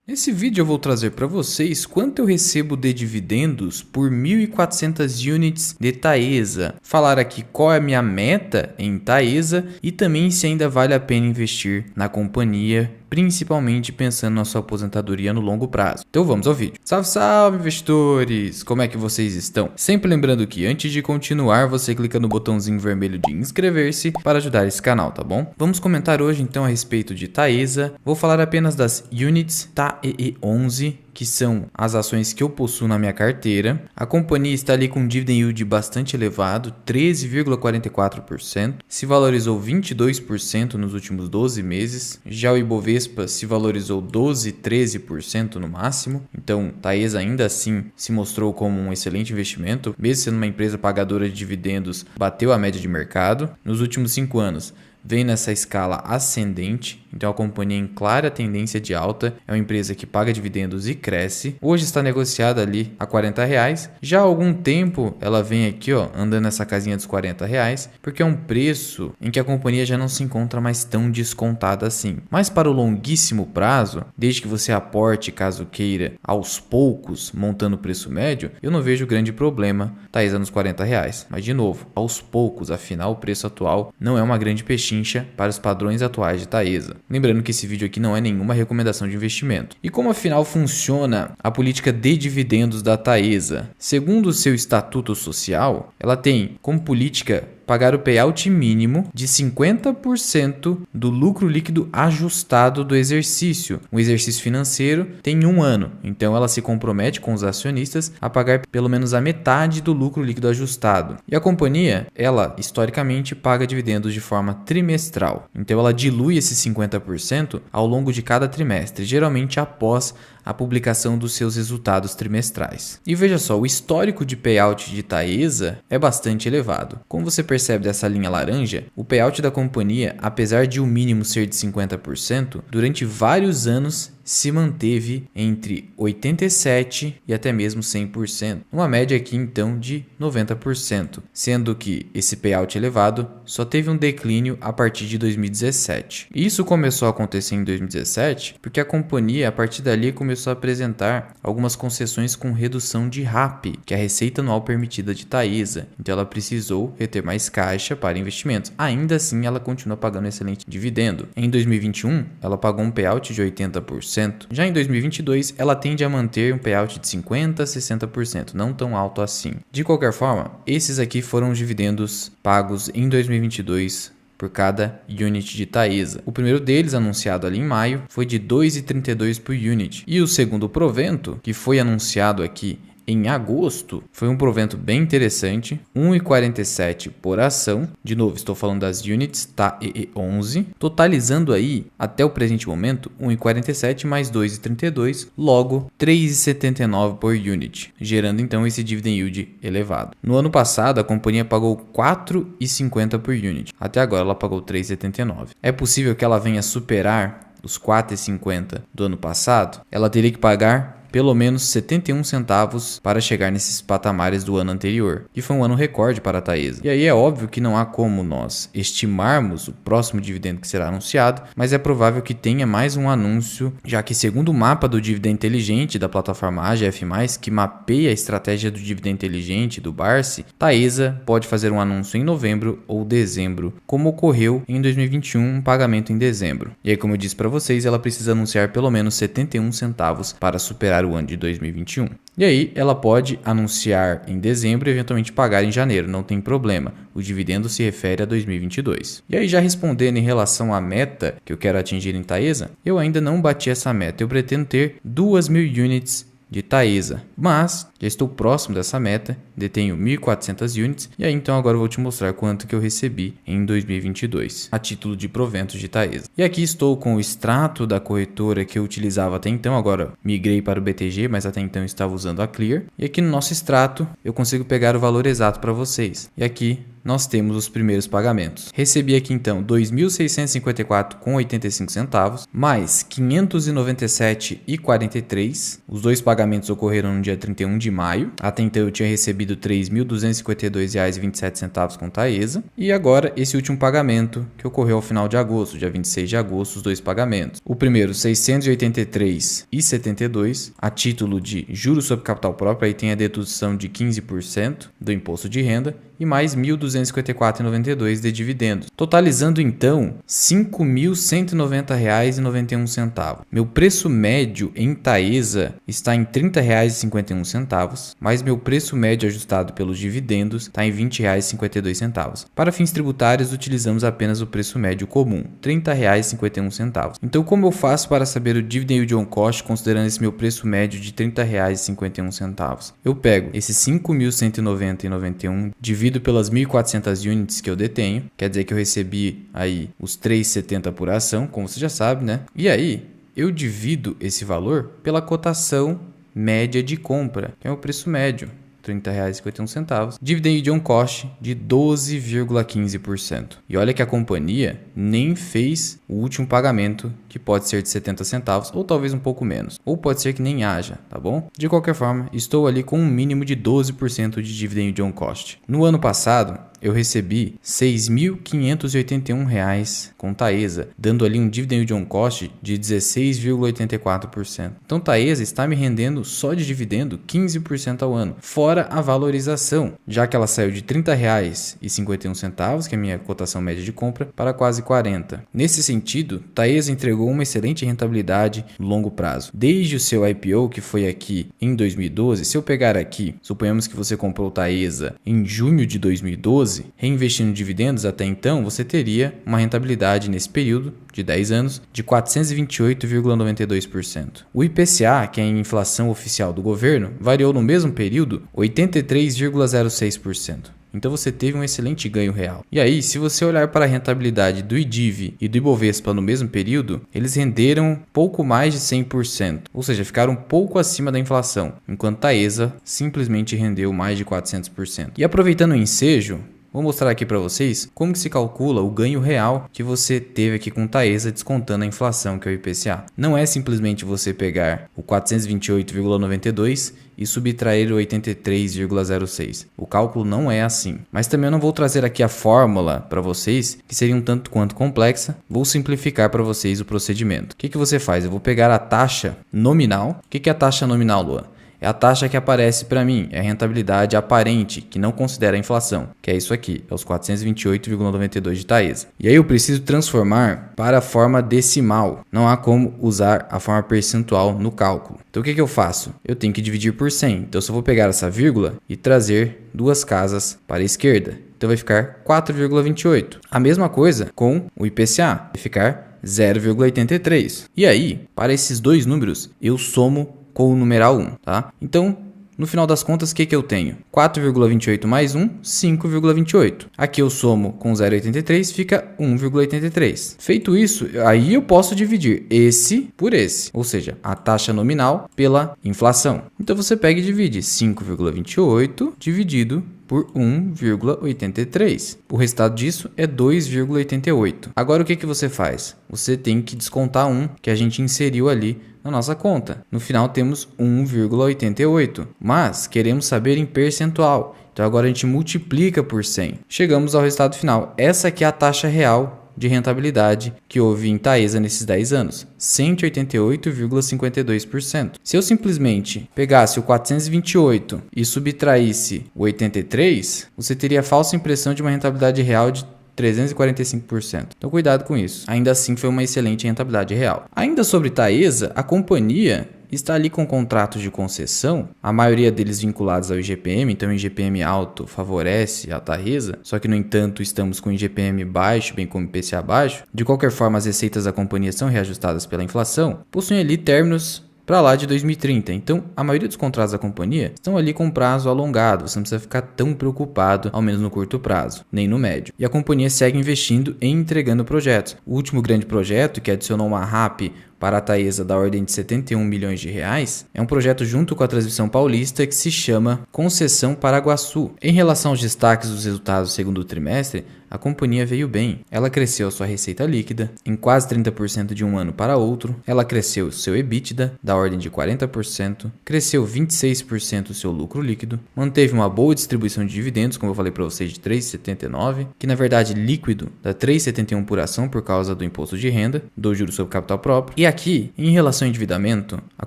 Nesse vídeo eu vou trazer para vocês quanto eu recebo de dividendos por 1.400 units de Taesa. Falar aqui qual é a minha meta em Taesa e também se ainda vale a pena investir na companhia, principalmente pensando na sua aposentadoria no longo prazo. Então vamos ao vídeo. Salve, salve investidores! Como é que vocês estão? Sempre lembrando que antes de continuar, você clica no botãozinho vermelho de inscrever-se para ajudar esse canal, tá bom? Vamos comentar hoje então a respeito de Taesa. Vou falar apenas das units TAEE11, que são as ações que eu possuo na minha carteira. A companhia está ali com um dividend yield bastante elevado, 13,44%, se valorizou 22% nos últimos 12 meses. Já o Ibovespa se valorizou 12, 13% no máximo. Então, Taesa ainda assim se mostrou como um excelente investimento, mesmo sendo uma empresa pagadora de dividendos, bateu a média de mercado. Nos últimos 5 anos, vem nessa escala ascendente, então a companhia em clara tendência de alta, é uma empresa que paga dividendos e cresce. Hoje está negociada ali a R$40. Já há algum tempo ela vem aqui andando nessa casinha dos R$40, porque é um preço em que a companhia já não se encontra mais tão descontada assim. Mas para o longuíssimo prazo, desde que você aporte caso queira aos poucos, montando o preço médio, eu não vejo grande problema Taesa nos R$40. Mas de novo, aos poucos, afinal o preço atual não é uma grande pechincha para os padrões atuais de Taesa. Lembrando que esse vídeo aqui não é nenhuma recomendação de investimento. E como afinal funciona a política de dividendos da Taesa? Segundo o seu estatuto social, ela tem como política pagar o payout mínimo de 50% do lucro líquido ajustado do exercício. O exercício financeiro tem 1 ano, então ela se compromete com os acionistas a pagar pelo menos a metade do lucro líquido ajustado. E a companhia, ela historicamente paga dividendos de forma trimestral, então ela dilui esse 50% ao longo de cada trimestre, geralmente após a publicação dos seus resultados trimestrais. E veja só, o histórico de payout de Taesa é bastante elevado. Como você percebe dessa linha laranja, o payout da companhia, apesar de o mínimo ser de 50%, durante vários anos se manteve entre 87% e até mesmo 100%, uma média aqui então de 90%, sendo que esse payout elevado só teve um declínio a partir de 2017. E isso começou a acontecer em 2017 porque a companhia, a partir dali, começou a apresentar algumas concessões com redução de RAP, que é a receita anual permitida de Taesa, então ela precisou reter mais caixa para investimentos. Ainda assim, ela continua pagando excelente dividendo. Em 2021, ela pagou um payout de 80%. Já em 2022, ela tende a manter um payout de 50% a 60%, não tão alto assim. De qualquer forma, esses aqui foram os dividendos pagos em 2022 por cada unit de Taesa. O primeiro deles, anunciado ali em maio, foi de 2,32 por unit. E o segundo provento, que foi anunciado aqui em agosto, foi um provento bem interessante, 1,47 por ação. De novo, estou falando das units TAEE11, totalizando aí, até o presente momento, 1,47 mais 2,32, logo 3,79 por unit, gerando então esse dividend yield elevado. No ano passado, a companhia pagou 4,50 por unit. Até agora, ela pagou 3,79. É possível que ela venha superar os 4,50 do ano passado? Ela teria que pagar pelo menos 71 centavos para chegar nesses patamares do ano anterior, que foi um ano recorde para a Taesa. E aí é óbvio que não há como nós estimarmos o próximo dividendo que será anunciado, mas é provável que tenha mais um anúncio, já que segundo o mapa do dividendo inteligente da plataforma AGF+, que mapeia a estratégia do dividendo inteligente do Barsi, Taesa pode fazer um anúncio em novembro ou dezembro, como ocorreu em 2021, um pagamento em dezembro. E aí, como eu disse para vocês, ela precisa anunciar pelo menos 71 centavos para superar o ano de 2021. E aí ela pode anunciar em dezembro e eventualmente pagar em janeiro, não tem problema. O dividendo se refere a 2022. E aí, já respondendo em relação à meta que eu quero atingir em Taesa, eu ainda não bati essa meta. Eu pretendo ter 2.000 units de Taesa, mas já estou próximo dessa meta, detenho 1.400 units, e aí então agora eu vou te mostrar quanto que eu recebi em 2022 a título de proventos de Taesa. E aqui estou com o extrato da corretora que eu utilizava até então, agora migrei para o BTG, mas até então estava usando a Clear, e aqui no nosso extrato eu consigo pegar o valor exato para vocês, e aqui nós temos os primeiros pagamentos. Recebi aqui então R$ 2.654,85 centavos, mais R$ 597,43. Os dois pagamentos ocorreram no dia 31 de maio. Até então eu tinha recebido recebido R$ 3.252,27 com Taesa. E agora esse último pagamento que ocorreu ao final de agosto, dia 26 de agosto, os dois pagamentos. O primeiro, R$ 683,72, a título de juros sobre capital próprio, aí tem a dedução de 15% do imposto de renda, e mais R$ 1.254,92 de dividendos, totalizando então R$ 5.190,91. Meu preço médio em Taesa está em R$ 30,51, mas meu preço médio ajustado pelos dividendos está em R$ 20,52. Para fins tributários, utilizamos apenas o preço médio comum, R$ 30,51. Então, como eu faço para saber o dividend yield on cost considerando esse meu preço médio de R$ 30,51? Eu pego esses 5.190,91, divido pelas 1.400 units que eu detenho, quer dizer que eu recebi aí os 3,70 por ação, como você já sabe, né? E aí, eu divido esse valor pela cotação média de compra, que é o preço médio, R$ 30,51, dividend yield on cost de 12,15%. E olha que a companhia nem fez o último pagamento, que pode ser de 70 centavos ou talvez um pouco menos, ou pode ser que nem haja, tá bom? De qualquer forma, estou ali com um mínimo de 12% de dividend yield on cost. No ano passado, eu recebi R$ 6.581 com Taesa, dando ali um dividend yield on cost de 16,84%. Então Taesa está me rendendo só de dividendo 15% ao ano, fora a valorização, já que ela saiu de R$ 30,51, que é a minha cotação média de compra, para quase 40. Nesse sentido, Taesa entregou uma excelente rentabilidade no longo prazo. Desde o seu IPO, que foi aqui em 2012, se eu pegar aqui, suponhamos que você comprou Taesa em junho de 2012, reinvestindo dividendos até então, você teria uma rentabilidade nesse período de 10 anos de 428,92%. O IPCA, que é a inflação oficial do governo, variou no mesmo período 83,06%. Então você teve um excelente ganho real. E aí, se você olhar para a rentabilidade do IDIV e do Ibovespa no mesmo período, eles renderam pouco mais de 100%, ou seja, ficaram um pouco acima da inflação, enquanto Taesa simplesmente rendeu mais de 400%. E aproveitando o ensejo, vou mostrar aqui para vocês como que se calcula o ganho real que você teve aqui com Taesa descontando a inflação, que é o IPCA. Não é simplesmente você pegar o 428,92 e subtrair o 83,06. O cálculo não é assim. Mas também eu não vou trazer aqui a fórmula para vocês, que seria um tanto quanto complexa. Vou simplificar para vocês o procedimento. O que você faz? Eu vou pegar a taxa nominal. O que é a taxa nominal, Luan? É a taxa que aparece para mim, é a rentabilidade aparente, que não considera a inflação, que é isso aqui, é os 428,92 de Taesa. E aí eu preciso transformar para a forma decimal, não há como usar a forma percentual no cálculo. Então o que eu faço? Eu tenho que dividir por 100, então eu só vou pegar essa vírgula e trazer duas casas para a esquerda. Então vai ficar 4,28. A mesma coisa com o IPCA, vai ficar 0,83. E aí, para esses dois números, eu somo com o numeral 1, tá? Então, no final das contas, o que eu tenho? 4,28 mais 1, 5,28. Aqui eu somo com 0,83, fica 1,83. Feito isso, aí eu posso dividir esse por esse, ou seja, a taxa nominal pela inflação. Então você pega e divide 5,28 dividido por 1,83. O resultado disso é 2,88. Agora o que você faz? Você tem que descontar 1 que a gente inseriu ali na nossa conta. No final temos 1,88, mas queremos saber em percentual. Então agora a gente multiplica por 100. Chegamos ao resultado final. Essa aqui é a taxa real de rentabilidade que houve em Taesa nesses 10 anos, 188,52%. Se eu simplesmente pegasse o 428 e subtraísse o 83, você teria a falsa impressão de uma rentabilidade real de 345%. Então cuidado com isso. Ainda assim foi uma excelente rentabilidade real. Ainda sobre Taesa, a companhia está ali com contratos de concessão, a maioria deles vinculados ao IGPM, então o IGPM alto favorece a Taesa, só que no entanto estamos com o IGPM baixo, bem como IPCA baixo. De qualquer forma, as receitas da companhia são reajustadas pela inflação, possuem ali términos para lá de 2030. Então, a maioria dos contratos da companhia estão ali com prazo alongado, você não precisa ficar tão preocupado, ao menos no curto prazo, nem no médio. E a companhia segue investindo e entregando projetos. O último grande projeto, que adicionou uma RAP para a Taesa da ordem de 71 milhões de reais, é um projeto junto com a Transmissão Paulista que se chama Concessão Paraguaçu. Em relação aos destaques dos resultados do segundo trimestre, a companhia veio bem. Ela cresceu sua receita líquida em quase 30% de um ano para outro, ela cresceu seu EBITDA da ordem de 40%, cresceu 26% o seu lucro líquido, manteve uma boa distribuição de dividendos, como eu falei para vocês, de 3,79, que na verdade líquido dá 3,71 por ação por causa do imposto de renda, do juros sobre capital próprio. E aqui, em relação ao endividamento, a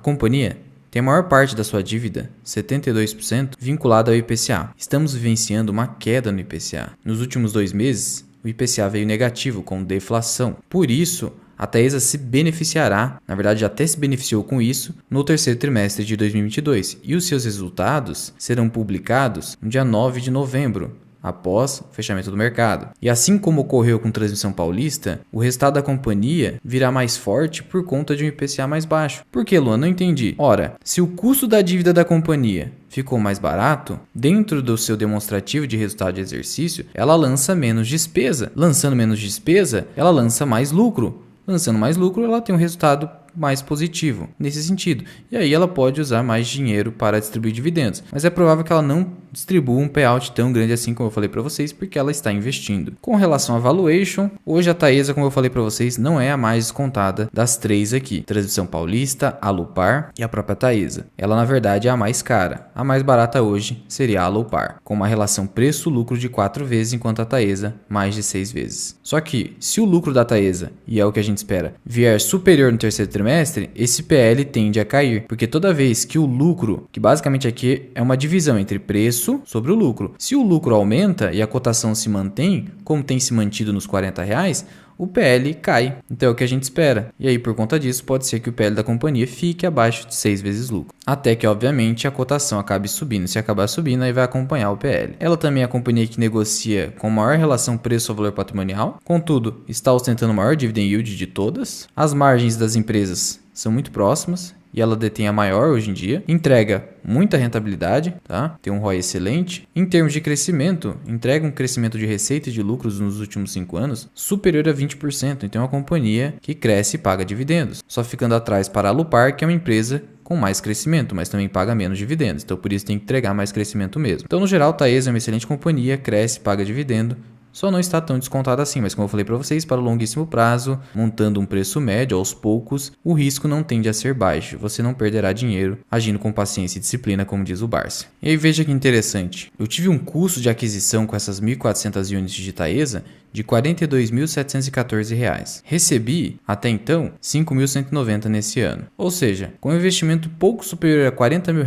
companhia tem a maior parte da sua dívida, 72%, vinculada ao IPCA. Estamos vivenciando uma queda no IPCA. Nos últimos 2 meses, o IPCA veio negativo, com deflação. Por isso, a Taesa se beneficiará, na verdade até se beneficiou com isso, no terceiro trimestre de 2022. E os seus resultados serão publicados no dia 9 de novembro, após o fechamento do mercado. E assim como ocorreu com Transmissão Paulista, o resultado da companhia virá mais forte por conta de um IPCA mais baixo. Por que, Luan? Não entendi. Ora, se o custo da dívida da companhia ficou mais barato, dentro do seu demonstrativo de resultado de exercício, ela lança menos despesa. Lançando menos despesa, ela lança mais lucro. Lançando mais lucro, ela tem um resultado mais positivo nesse sentido. E aí ela pode usar mais dinheiro para distribuir dividendos. Mas é provável que ela não distribua um payout tão grande assim como eu falei para vocês, porque ela está investindo. Com relação à valuation, hoje a Taesa, como eu falei para vocês, não é a mais descontada das 3 aqui. Transmissão Paulista, Alupar e a própria Taesa. Ela na verdade é a mais cara. A mais barata hoje seria a Alupar, com uma relação preço-lucro de 4 vezes, enquanto a Taesa mais de 6 vezes. Só que se o lucro da Taesa, e é o que a gente espera, vier superior no terceiro trimestre, esse PL tende a cair, porque toda vez que o lucro, que basicamente aqui é uma divisão entre preço sobre o lucro, se o lucro aumenta e a cotação se mantém, como tem se mantido nos R$40, o PL cai. Então é o que a gente espera. E aí, por conta disso, pode ser que o PL da companhia fique abaixo de 6 vezes lucro. Até que, obviamente, a cotação acabe subindo. Se acabar subindo, aí vai acompanhar o PL. Ela também é a companhia que negocia com maior relação preço ao valor patrimonial. Contudo, está ostentando o maior dividend yield de todas. As margens das empresas são muito próximas e ela detém a maior hoje em dia, entrega muita rentabilidade, tá? Tem um ROI excelente. Em termos de crescimento, entrega um crescimento de receita e de lucros nos últimos 5 anos superior a 20%, então é uma companhia que cresce e paga dividendos, só ficando atrás para a Alupar, que é uma empresa com mais crescimento, mas também paga menos dividendos, então por isso tem que entregar mais crescimento mesmo. Então no geral, a Taesa é uma excelente companhia, cresce, paga dividendo, só não está tão descontada assim, mas como eu falei para vocês, para o longuíssimo prazo, montando um preço médio aos poucos, o risco não tende a ser baixo, você não perderá dinheiro agindo com paciência e disciplina, como diz o Barsi. E aí veja que interessante, eu tive um custo de aquisição com essas 1.400 unidades de Taesa de R$ 42.714. Recebi, até então, R$ 5.190 nesse ano. Ou seja, com um investimento pouco superior a R$ 40 mil,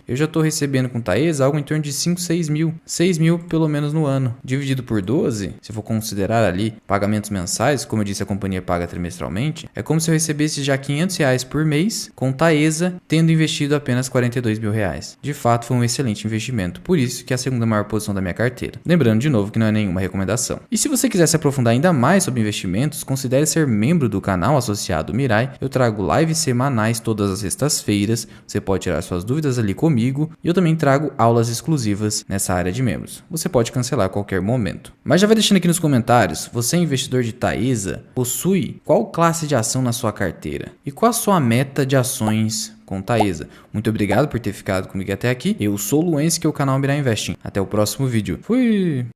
eu já estou recebendo com Taesa algo em torno de 5, 6 mil. 6 mil pelo menos no ano. Dividido por 12, se eu for considerar ali pagamentos mensais, como eu disse, a companhia paga trimestralmente, é como se eu recebesse já R$ 500 por mês com Taesa, tendo investido apenas R$ 42 mil. De fato, foi um excelente investimento. Por isso que é a segunda maior posição da minha carteira. Lembrando de novo que não é nenhuma recomendação. E se você quiser se aprofundar ainda mais sobre investimentos, considere ser membro do canal associado Mirai. Eu trago lives semanais todas as sextas-feiras. Você pode tirar suas dúvidas ali comigo. E eu também trago aulas exclusivas nessa área de membros. Você pode cancelar a qualquer momento. Mas já vai deixando aqui nos comentários, você é investidor de Taesa? Possui qual classe de ação na sua carteira? E qual a sua meta de ações com Taesa? Muito obrigado por ter ficado comigo até aqui. Eu sou o Luense, que é o canal Mirai Investing. Até o próximo vídeo. Fui!